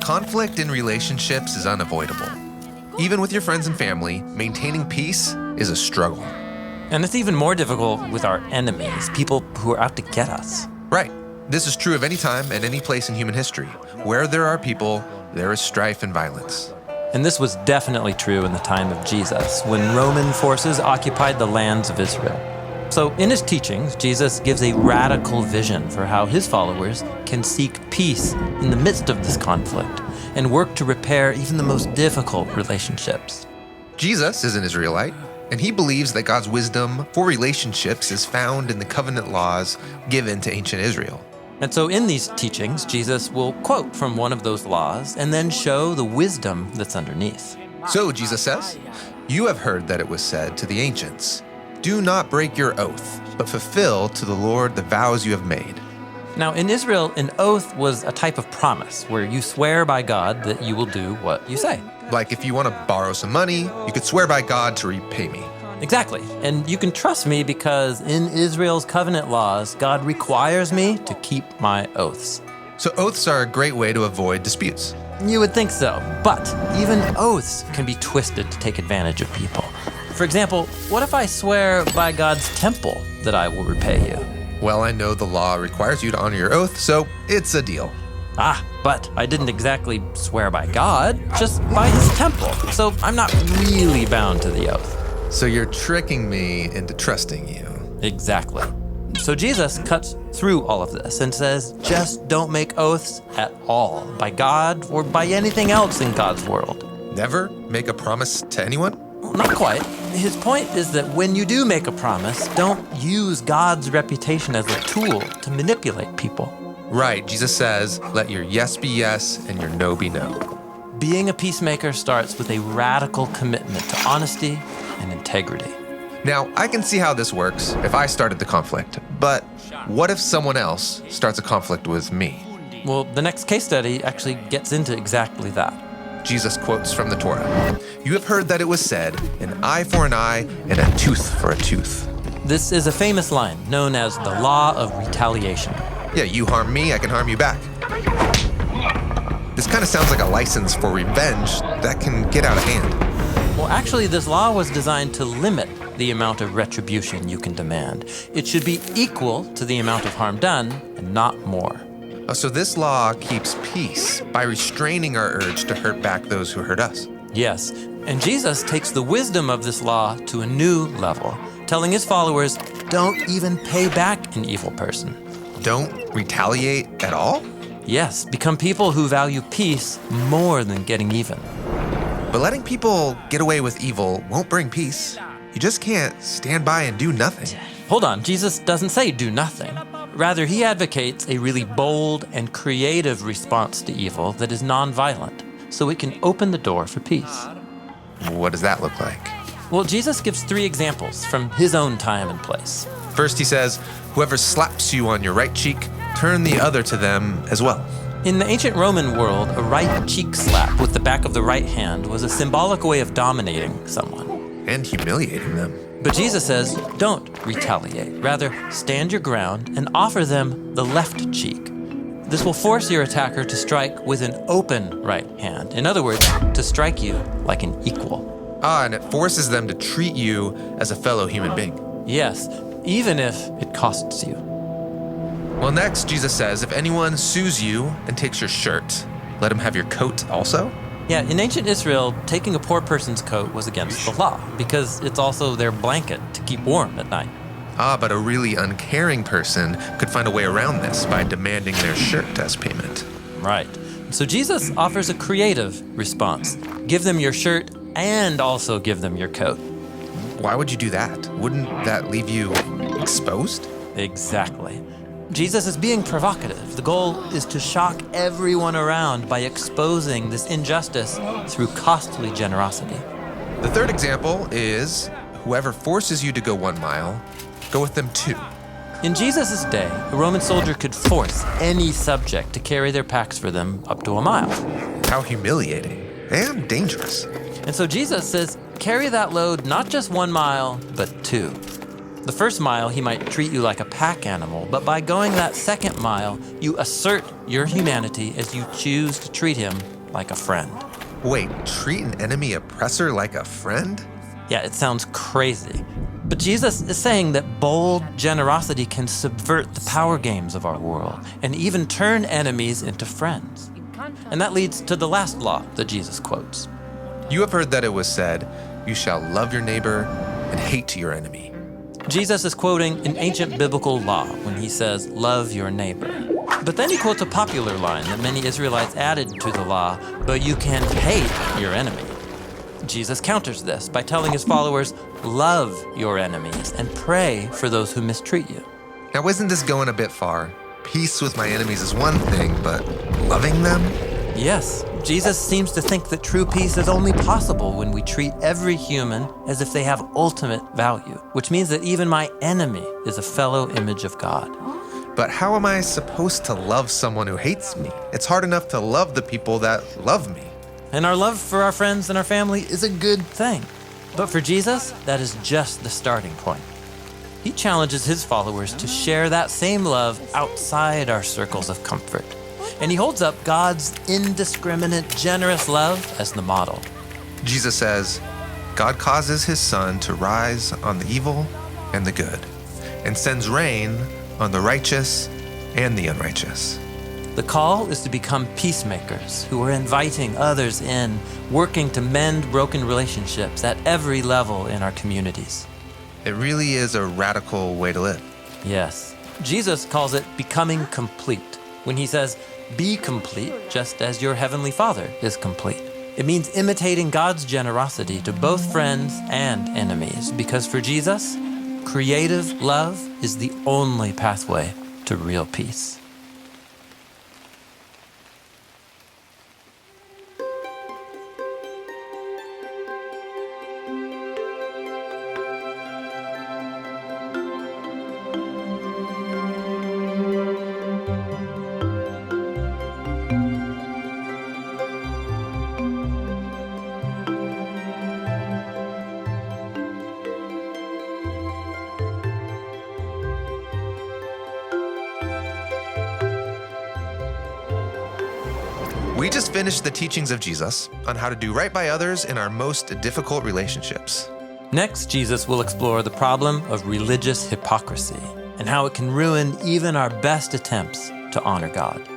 Conflict in relationships is unavoidable. Even with your friends and family, maintaining peace is a struggle. And it's even more difficult with our enemies, people who are out to get us. Right. This is true of any time and any place in human history. Where there are people, there is strife and violence. And this was definitely true in the time of Jesus, when Roman forces occupied the lands of Israel. So in his teachings, Jesus gives a radical vision for how his followers can seek peace in the midst of this conflict and work to repair even the most difficult relationships. Jesus is an Israelite, and he believes that God's wisdom for relationships is found in the covenant laws given to ancient Israel. And so in these teachings, Jesus will quote from one of those laws and then show the wisdom that's underneath. So Jesus says, "You have heard that it was said to the ancients, 'Do not break your oath, but fulfill to the Lord the vows you have made.'" Now, in Israel, an oath was a type of promise where you swear by God that you will do what you say. Like if you want to borrow some money, you could swear by God to repay me. Exactly. And you can trust me because in Israel's covenant laws, God requires me to keep my oaths. So oaths are a great way to avoid disputes. You would think so, but even oaths can be twisted to take advantage of people. For example, what if I swear by God's temple that I will repay you? Well, I know the law requires you to honor your oath, so it's a deal. But I didn't exactly swear by God, just by his temple. So I'm not really bound to the oath. So you're tricking me into trusting you. Exactly. So Jesus cuts through all of this and says, just don't make oaths at all, by God or by anything else in God's world. Never make a promise to anyone? Well, not quite. His point is that when you do make a promise, don't use God's reputation as a tool to manipulate people. Right, Jesus says, let your yes be yes and your no be no. Being a peacemaker starts with a radical commitment to honesty and integrity. Now, I can see how this works if I started the conflict, but what if someone else starts a conflict with me? Well, the next case study actually gets into exactly that. Jesus quotes from the Torah, "You have heard that it was said, an eye for an eye and a tooth for a tooth." This is a famous line known as the law of retaliation. Yeah, you harm me, I can harm you back. This kind of sounds like a license for revenge that can get out of hand. Well, actually, this law was designed to limit the amount of retribution you can demand. It should be equal to the amount of harm done and not more. So this law keeps peace by restraining our urge to hurt back those who hurt us. Yes, and Jesus takes the wisdom of this law to a new level, telling his followers, don't even pay back an evil person. Don't retaliate at all? Yes, become people who value peace more than getting even. But letting people get away with evil won't bring peace. You just can't stand by and do nothing. Hold on, Jesus doesn't say do nothing. Rather, he advocates a really bold and creative response to evil that is nonviolent, so it can open the door for peace. What does that look like? Well, Jesus gives 3 examples from his own time and place. First, he says, whoever slaps you on your right cheek, turn the other to them as well. In the ancient Roman world, a right cheek slap with the back of the right hand was a symbolic way of dominating someone. And humiliating them. But Jesus says, don't retaliate. Rather, stand your ground and offer them the left cheek. This will force your attacker to strike with an open right hand. In other words, to strike you like an equal. And it forces them to treat you as a fellow human being. Yes, even if it costs you. Well, next, Jesus says, if anyone sues you and takes your shirt, let him have your coat also. Yeah, in ancient Israel, taking a poor person's coat was against the law because it's also their blanket to keep warm at night. But a really uncaring person could find a way around this by demanding their shirt as payment. Right. So Jesus offers a creative response. Give them your shirt and also give them your coat. Why would you do that? Wouldn't that leave you exposed? Exactly. Jesus is being provocative. The goal is to shock everyone around by exposing this injustice through costly generosity. The third example is whoever forces you to go 1 mile, go with them 2. In Jesus' day, a Roman soldier could force any subject to carry their packs for them up to 1 mile. How humiliating and dangerous. And so Jesus says, carry that load not just 1 mile, but 2. The first mile, he might treat you like a pack animal, but by going that second mile, you assert your humanity as you choose to treat him like a friend. Wait, treat an enemy oppressor like a friend? Yeah, it sounds crazy. But Jesus is saying that bold generosity can subvert the power games of our world and even turn enemies into friends. And that leads to the last law that Jesus quotes. You have heard that it was said, you shall love your neighbor and hate your enemy. Jesus is quoting an ancient biblical law when he says, love your neighbor. But then he quotes a popular line that many Israelites added to the law, but you can hate your enemy. Jesus counters this by telling his followers, love your enemies and pray for those who mistreat you. Now, isn't this going a bit far? Peace with my enemies is one thing, but loving them? Yes, Jesus seems to think that true peace is only possible when we treat every human as if they have ultimate value, which means that even my enemy is a fellow image of God. But how am I supposed to love someone who hates me? It's hard enough to love the people that love me. And our love for our friends and our family is a good thing. But for Jesus, that is just the starting point. He challenges his followers to share that same love outside our circles of comfort. And he holds up God's indiscriminate, generous love as the model. Jesus says, God causes his sun to rise on the evil and the good, and sends rain on the righteous and the unrighteous. The call is to become peacemakers who are inviting others in, working to mend broken relationships at every level in our communities. It really is a radical way to live. Yes. Jesus calls it becoming complete when he says, be complete just as your heavenly Father is complete. It means imitating God's generosity to both friends and enemies, because for Jesus, creative love is the only pathway to real peace. We just finished the teachings of Jesus on how to do right by others in our most difficult relationships. Next, Jesus will explore the problem of religious hypocrisy and how it can ruin even our best attempts to honor God.